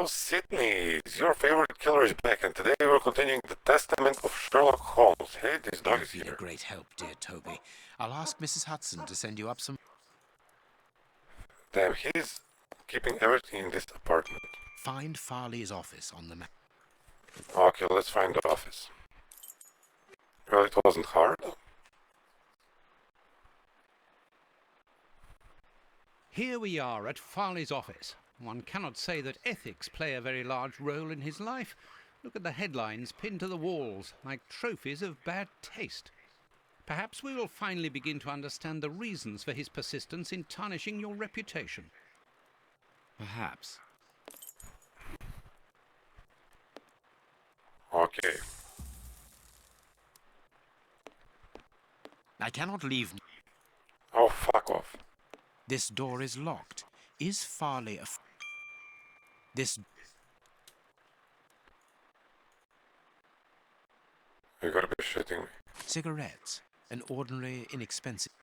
Oh, Sydney, your favorite killer is back, and today we're continuing the testament of Sherlock Holmes. Hey, this dog is You've been here. a great help, dear Toby. I'll ask Mrs. Hudson to send you up some... Damn, he's keeping everything in this apartment. Find Farley's office on the map. Okay, let's find the office. Well, it wasn't hard. Here we are at Farley's office. One cannot say that ethics play a very large role in his life. Look at the headlines pinned to the walls, like trophies of bad taste. Perhaps we will finally begin to understand the reasons for his persistence in tarnishing your reputation. Perhaps. Okay. I cannot leave... Oh, fuck off. This door is locked. Is Farley a... This... You gotta be shitting me. Cigarettes. An ordinary, inexpensive...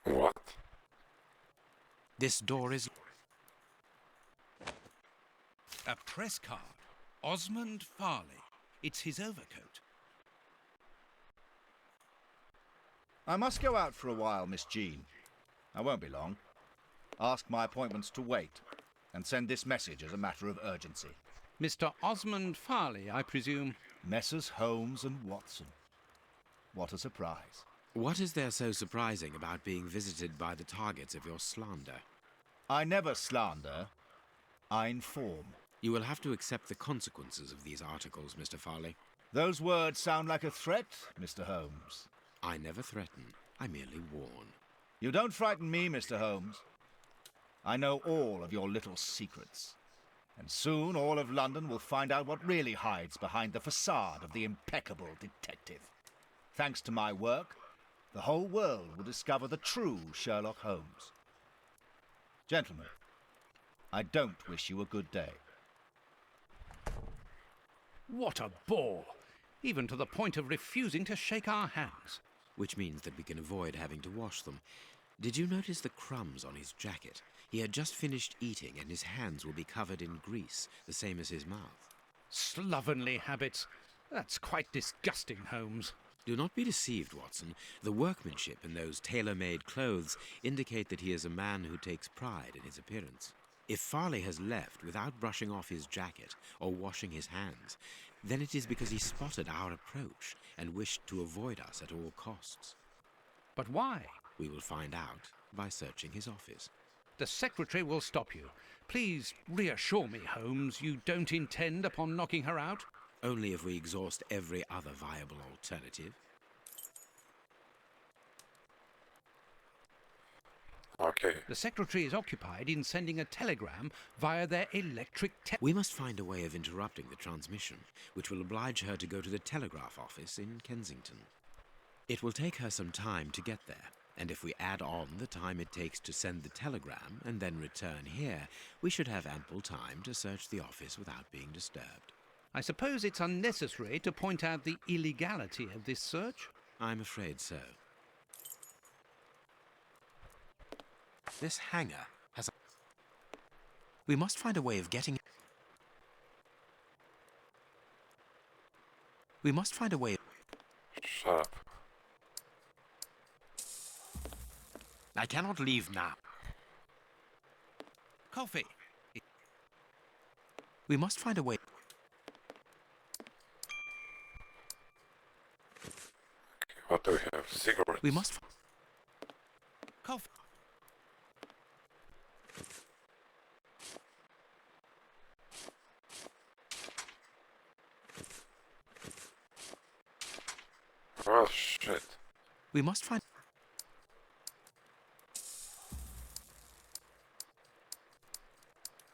What? This door is... A press card. Osmond Farley. It's his overcoat. I must go out for a while, Miss Jean. I won't be long. Ask my appointments to wait, and send this message as a matter of urgency. Mr. Osmond Farley, I presume. Messrs. Holmes and Watson. What a surprise. What is there so surprising about being visited by the targets of your slander? I never slander. I inform. You will have to accept the consequences of these articles, Mr. Farley. Those words sound like a threat, Mr. Holmes. I never threaten. I merely warn. You don't frighten me, Mr. Holmes. I know all of your little secrets. And soon all of London will find out what really hides behind the facade of the impeccable detective. Thanks to my work, the whole world will discover the true Sherlock Holmes. Gentlemen, I don't wish you a good day. What a bore! Even to the point of refusing to shake our hands. Which means that we can avoid having to wash them. Did you notice the crumbs on his jacket? He had just finished eating, and his hands will be covered in grease, the same as his mouth. Slovenly habits. That's quite disgusting, Holmes. Do not be deceived, Watson. The workmanship in those tailor-made clothes indicate that he is a man who takes pride in his appearance. If Farley has left without brushing off his jacket or washing his hands, then it is because he spotted our approach and wished to avoid us at all costs. But why? We will find out by searching his office. The secretary will stop you. Please reassure me, Holmes, you don't intend upon knocking her out? Only if we exhaust every other viable alternative. Okay. The secretary is occupied in sending a telegram via their electric We must find a way of interrupting the transmission, which will oblige her to go to the telegraph office in Kensington. It will take her some time to get there, and if we add on the time it takes to send the telegram and then return here, we should have ample time to search the office without being disturbed. I suppose it's unnecessary to point out the illegality of this search? I'm afraid so. This hangar has a... We must find a way of getting... We must find a way... Shut up. I cannot leave now. Coffee. We must find a way... What do we have? Cigarettes. We must... Coffee. Oh, shit. We must find...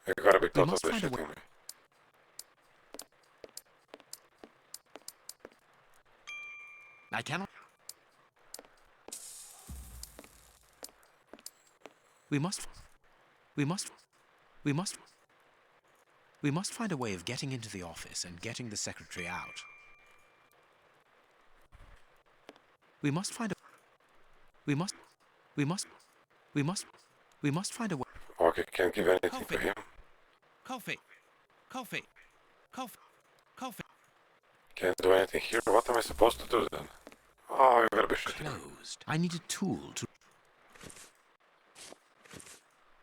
You gotta be totally must find a way- shitting me. I cannot... We must find a way of getting into the office and getting the secretary out. We must find a... We must, we must, we must, we must find a way. Okay, can't give anything to Coffee. him. Coffee. Coffee. Coffee. Coffee. Can't do anything here. What am I supposed to do then? Oh, you gotta be shitting. Closed. I need a tool to.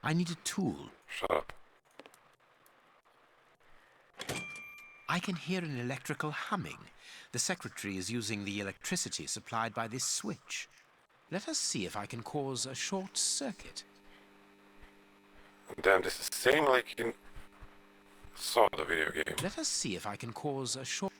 I need a tool. Shut up. I can hear an electrical humming. The secretary is using the electricity supplied by this switch. Let us see if I can cause a short circuit. Damn, this is the same like in Saw the video game. Let us see if I can cause a short...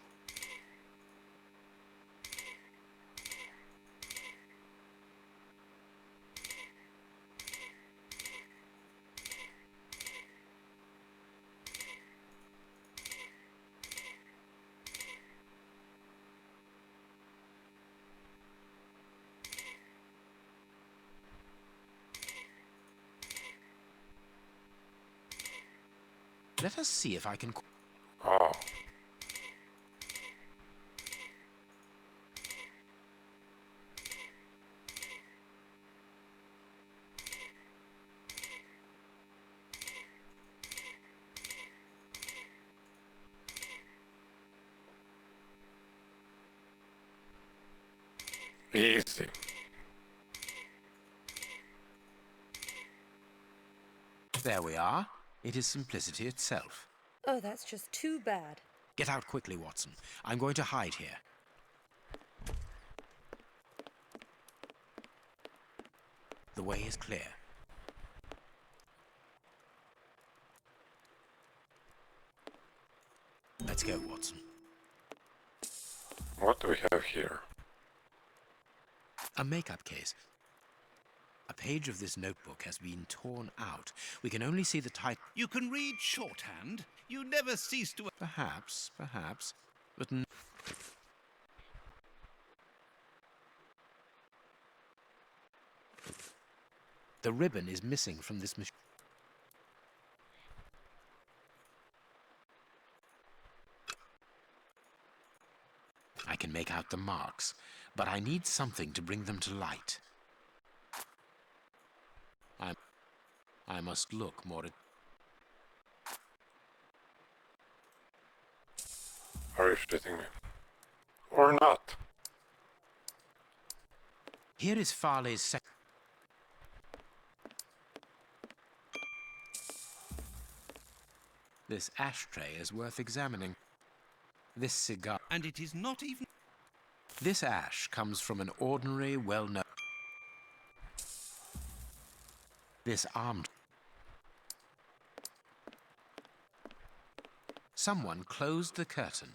Let us see if I can... Oh. Easy. There we are. It is simplicity itself. Oh, that's just too bad. Get out quickly, Watson. I'm going to hide here. The way is clear. Let's go, Watson. What do we have here? A makeup case. A page of this notebook has been torn out. We can only see the title. You can read shorthand. You never cease to... Perhaps, but the ribbon is missing from this machine. I can make out the marks, but I need something to bring them to light. I must look more at... Are you shitting me? Or not? Here is Farley's This ashtray is worth examining. This cigar... And it is not even... This ash comes from an ordinary, well-known... This armed... Someone closed the curtain.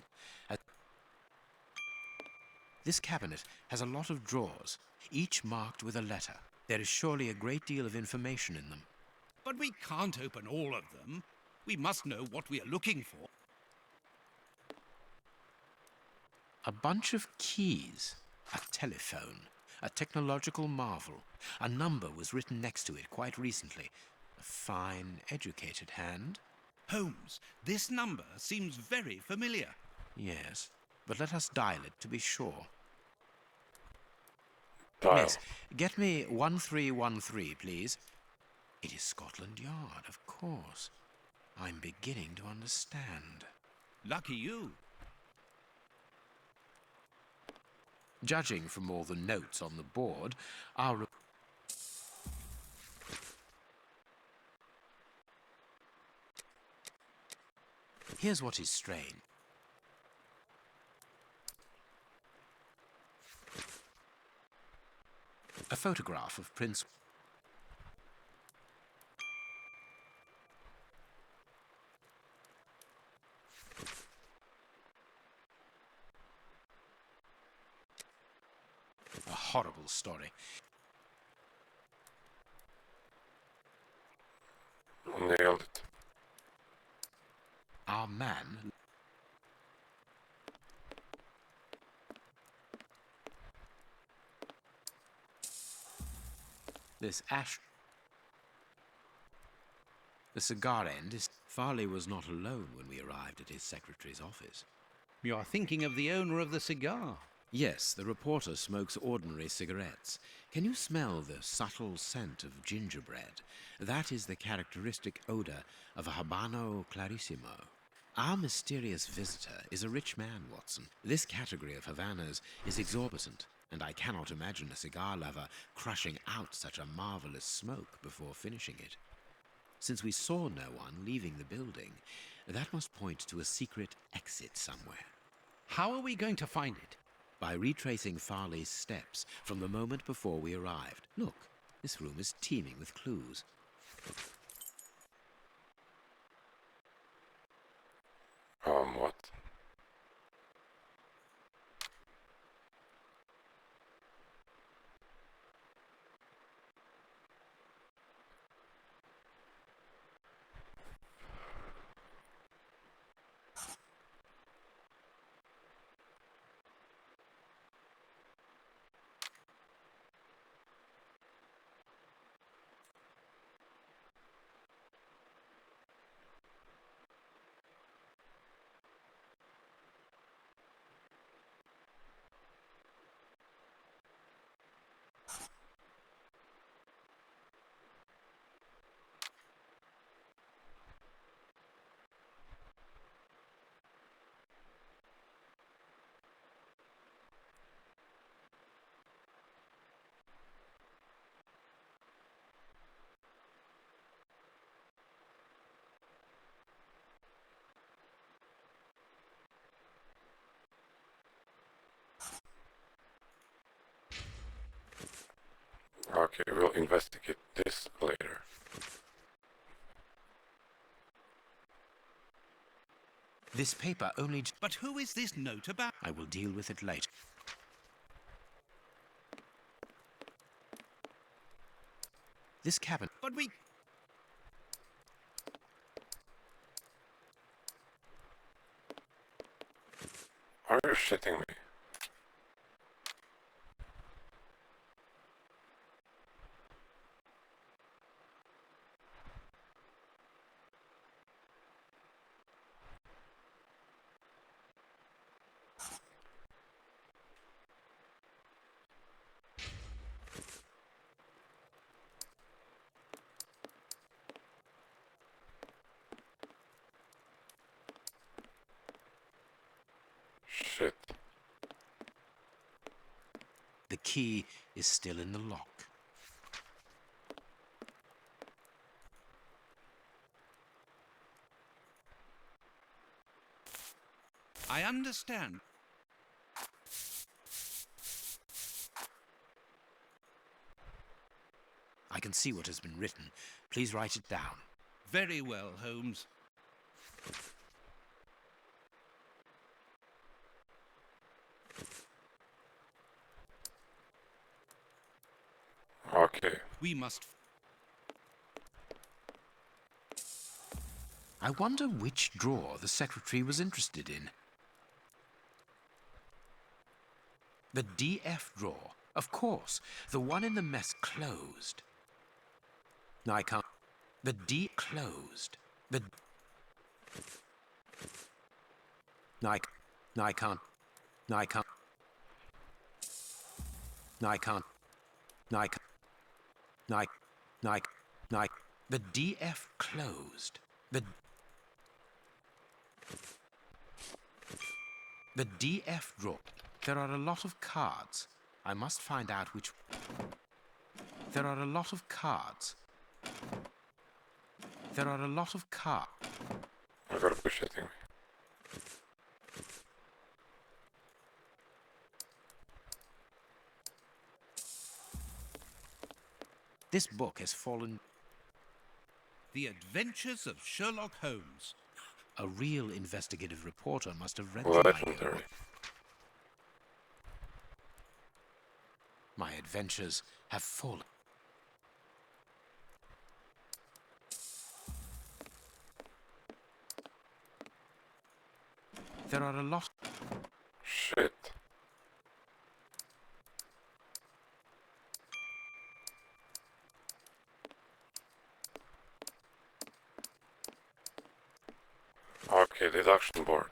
This cabinet has a lot of drawers, each marked with a letter. There is surely a great deal of information in them. But we can't open all of them. We must know what we are looking for. A bunch of keys, a telephone, a technological marvel. A number was written next to it quite recently. A fine, educated hand. Holmes, this number seems very familiar. Yes, but let us dial it to be sure. Dial. Yes, get me 1313, please. It is Scotland Yard, of course. I'm beginning to understand. Lucky you. Judging from all the notes on the board, our... Here's what is strange. A photograph of Prince... A horrible story. Nailed it. Our man... This ash... The cigar end is... Farley was not alone when we arrived at his secretary's office. You're thinking of the owner of the cigar. Yes, the reporter smokes ordinary cigarettes. Can you smell the subtle scent of gingerbread? That is the characteristic odor of a Habano Clarissimo. Our mysterious visitor is a rich man, Watson. This category of Havanas is exorbitant, and I cannot imagine a cigar lover crushing out such a marvelous smoke before finishing it. Since we saw no one leaving the building, that must point to a secret exit somewhere. How are we going to find it? By retracing Farley's steps from the moment before we arrived. Look, this room is teeming with clues. What? Okay, we'll investigate this later. This paper only... But who is this note about? I will deal with it later. This cabin... But we... Are you shitting me? Shit. The key is still in the lock. I understand. I can see what has been written. Please write it down. Very well, Holmes. Okay. We must... I wonder which drawer the secretary was interested in. The DF drawer. Of course. The one in the mess closed. No, I can't. The D closed. The... No, I can't. No, I can't. No, I can't. No, I can't. No, I... No, I... No, I... The DF closed. The DF drawer. There are a lot of cards. I must find out which... There are a lot of cards. There are a lot of cards. I gotta be shitting me. This book has fallen... The Adventures of Sherlock Holmes. A real investigative reporter must have read them. Legendary. My adventures have fallen. There are a lot... Shit. Okay, deduction board.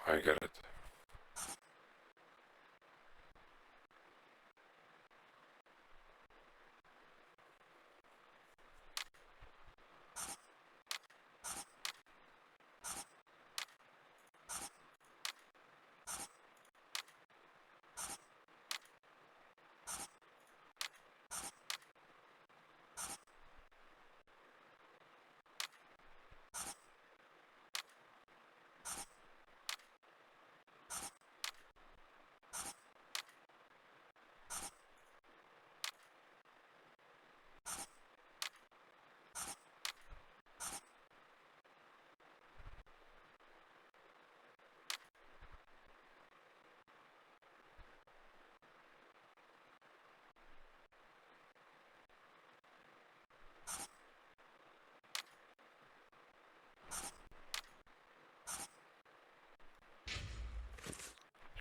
I get it.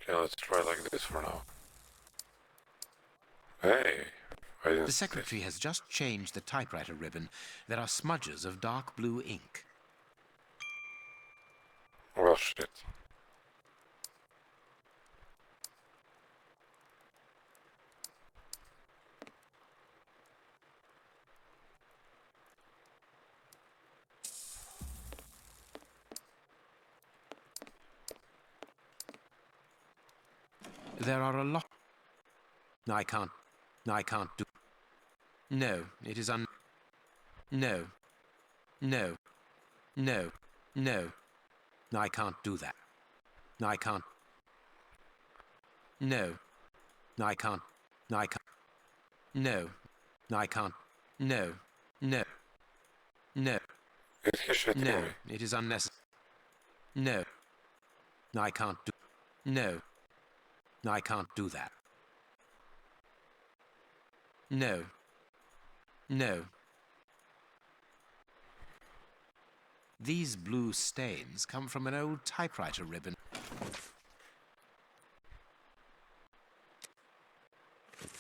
Okay, let's try like this for now. Hey, I didn't The see secretary has just changed the typewriter ribbon. There are smudges of dark blue ink. Well, shit. There are a lot. I can't do. No, it is un. No, no, no, no. I can't do that. I can't. No, I can't. I can't. No, I can't. No, no, no, Is he shitting no. me? It is unnecessary. No, I can't do. No, I can't do that. No, no. These blue stains come from an old typewriter ribbon.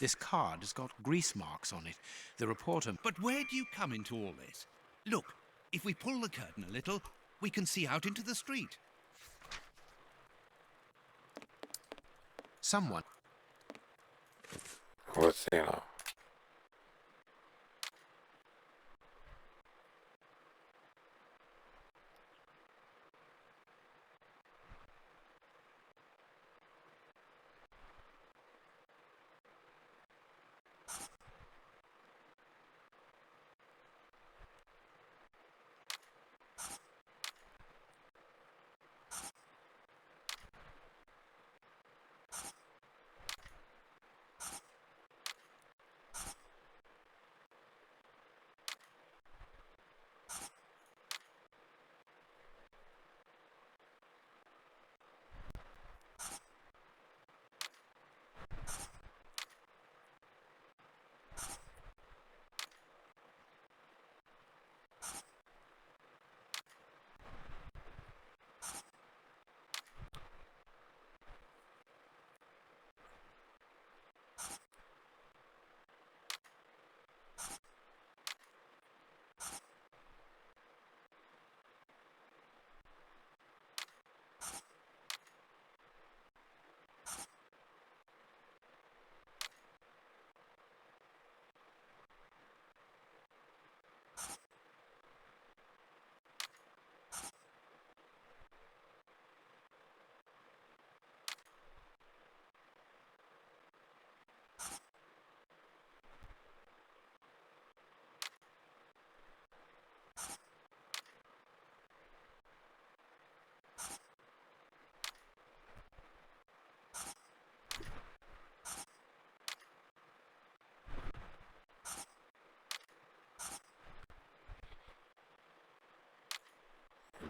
This card has got grease marks on it. The reporter... But where do you come into all this? Look, if we pull the curtain a little, we can see out into the street. Someone... Let's see now.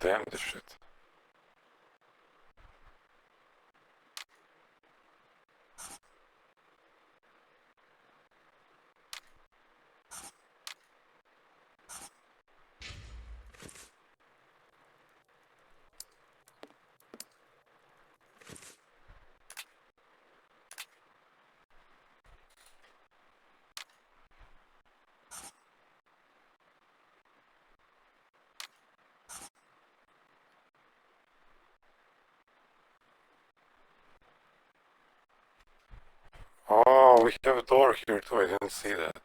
Damn this shit. Oh, we have a door here too, I didn't see that.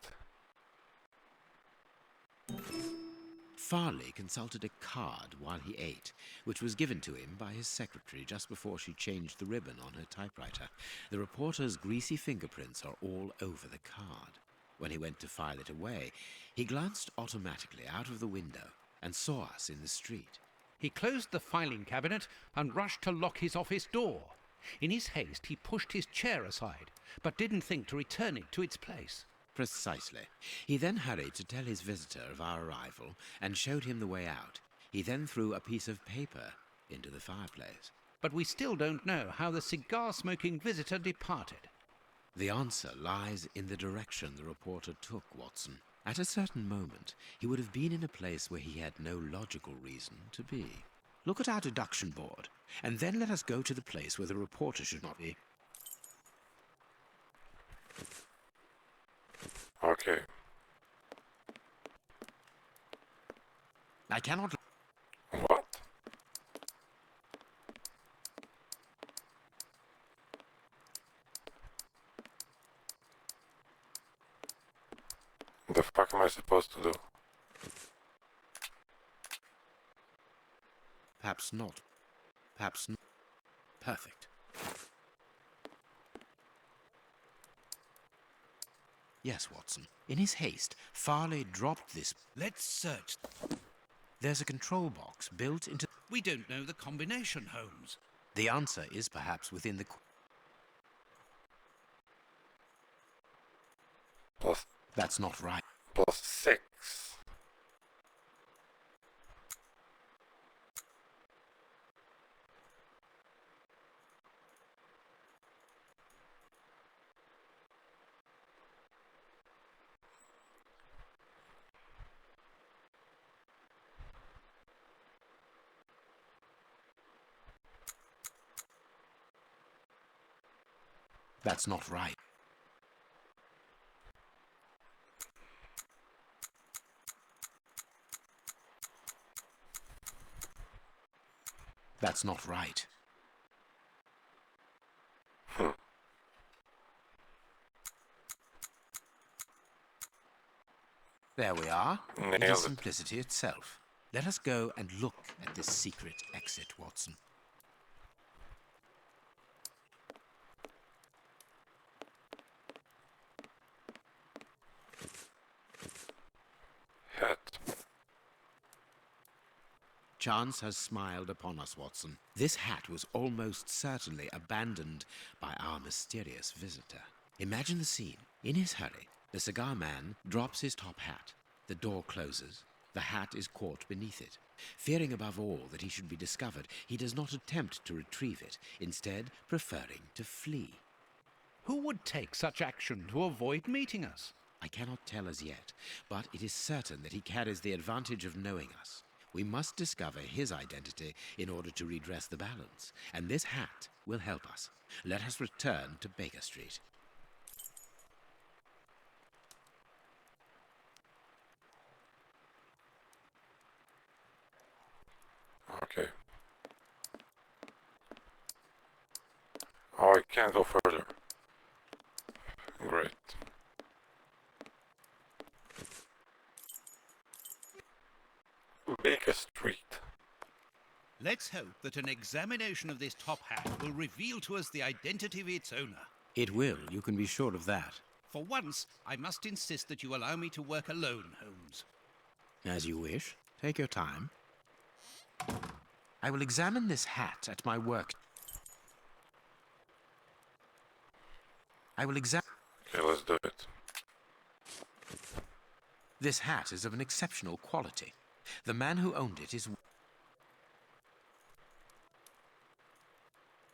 Farley consulted a card while he ate, which was given to him by his secretary just before she changed the ribbon on her typewriter. The reporter's greasy fingerprints are all over the card. When he went to file it away, he glanced automatically out of the window and saw us in the street. He closed the filing cabinet and rushed to lock his office door. In his haste, he pushed his chair aside, but didn't think to return it to its place. Precisely. He then hurried to tell his visitor of our arrival and showed him the way out. He then threw a piece of paper into the fireplace. But we still don't know how the cigar-smoking visitor departed. The answer lies in the direction the reporter took, Watson. At a certain moment, he would have been in a place where he had no logical reason to be. Look at our deduction board, and then let us go to the place where the reporter should not be. Okay. I cannot... What? The fuck am I supposed to do? Perhaps not. Perhaps not. Perfect. Yes, Watson. In his haste, Farley dropped this. Let's search. There's a control box built into... We don't know the combination, Holmes. The answer is perhaps within the... Plus, That's not right. plus 6. That's not right. That's not right. There we are. It Nailed is it. simplicity itself. Let us go and look at this secret exit, Watson. Hat. Chance has smiled upon us, Watson. This hat was almost certainly abandoned by our mysterious visitor. Imagine the scene. In his hurry, the cigar man drops his top hat. The door closes. The hat is caught beneath it. Fearing above all that he should be discovered, he does not attempt to retrieve it, instead preferring to flee. Who would take such action to avoid meeting us? I cannot tell as yet, but it is certain that he carries the advantage of knowing us. We must discover his identity in order to redress the balance, and this hat will help us. Let us return to Baker Street. Okay. Oh, I can't go further. Great. Baker Street. Let's hope that an examination of this top hat will reveal to us the identity of its owner. It will, you can be sure of that. For once, I must insist that you allow me to work alone, Holmes. As you wish. Take your time. I will examine this hat at my work. I will examine... Okay, let's do it. This hat is of an exceptional quality. The man who owned it is...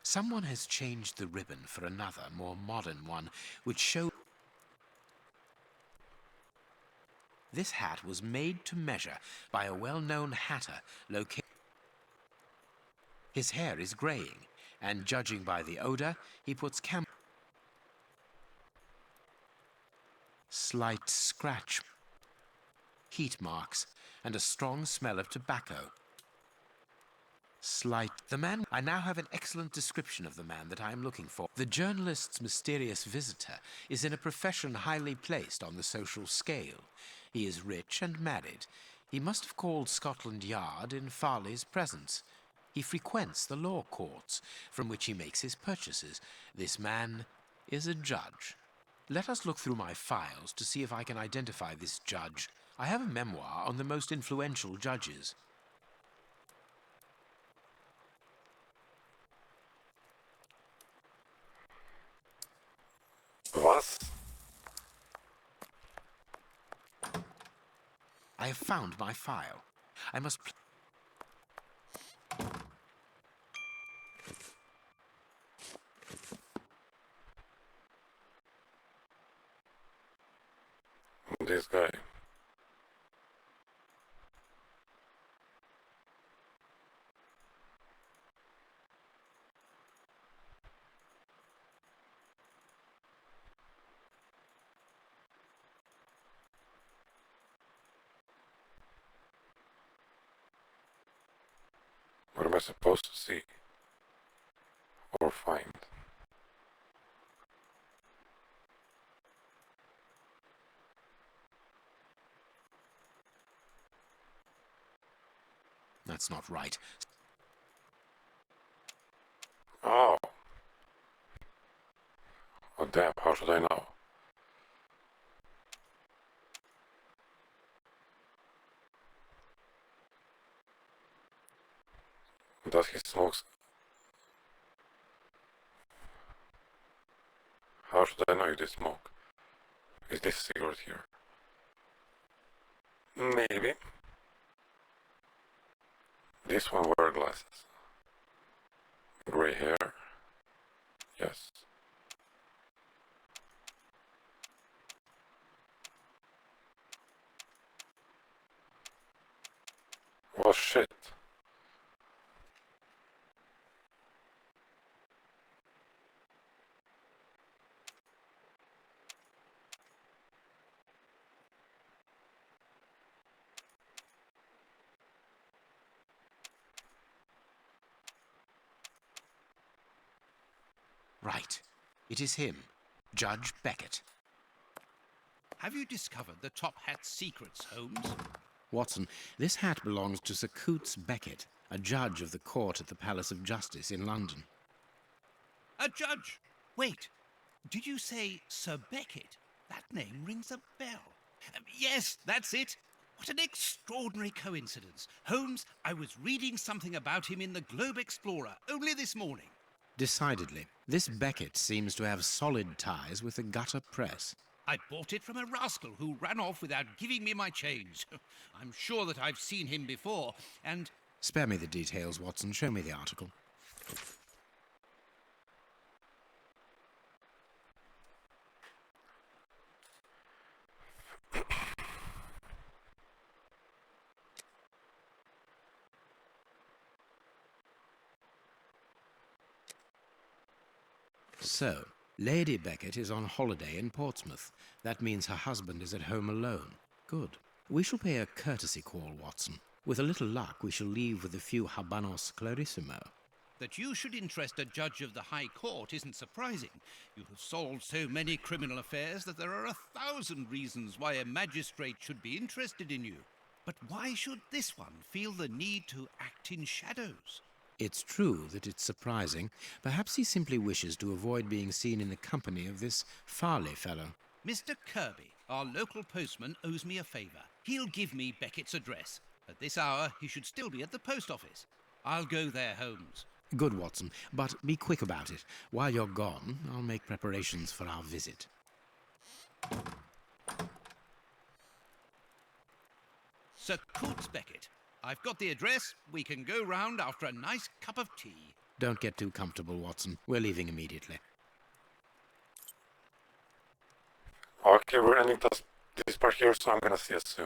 Someone has changed the ribbon for another, more modern one, which shows... This hat was made to measure by a well-known hatter located... His hair is graying, and judging by the odor, he puts slight scratch, heat marks, and a strong smell of tobacco. Slight. The man. I now have an excellent description of the man that I am looking for. The journalist's mysterious visitor is in a profession highly placed on the social scale. He is rich and married. He must have called Scotland Yard in Farley's presence. He frequents the law courts, from which he makes his purchases. This man is a judge. Let us look through my files to see if I can identify this judge. I have a memoir on the most influential judges. Was? I have found my file. I must... This guy. What am I supposed to see? Or find? That's not right. Oh. Oh damn, how should I know? Does he smoke? How should I know if they smoke? Is this a cigarette here? Maybe. This one wear glasses. Gray hair. Yes. Well, shit. Right. It is him, Judge Beckett. Have you discovered the top hat's secrets, Holmes? Watson, this hat belongs to Sir Coots Beckett, a judge of the court at the Palace of Justice in London. A judge? Wait, did you say Sir Beckett? That name rings a bell. Yes, that's it. What an extraordinary coincidence. Holmes, I was reading something about him in the Globe Explorer only this morning. Decidedly, this Beckett seems to have solid ties with the gutter press. I bought it from a rascal who ran off without giving me my change. I'm sure that I've seen him before, and... Spare me the details, Watson. Show me the article. So, Lady Beckett is on holiday in Portsmouth. That means her husband is at home alone. Good. We shall pay a courtesy call, Watson. With a little luck, we shall leave with a few habanos clarissimo. That you should interest a judge of the High Court isn't surprising. You have solved so many criminal affairs that there are 1,000 reasons why a magistrate should be interested in you. But why should this one feel the need to act in shadows? It's true that it's surprising. Perhaps he simply wishes to avoid being seen in the company of this Farley fellow. Mr. Kirby, our local postman, owes me a favour. He'll give me Beckett's address. At this hour, he should still be at the post office. I'll go there, Holmes. Good, Watson, but be quick about it. While you're gone, I'll make preparations for our visit. Sir Coots Beckett. I've got the address. We can go round after a nice cup of tea. Don't get too comfortable, Watson. We're leaving immediately. Okay, we're ending this part here, so I'm gonna see you soon.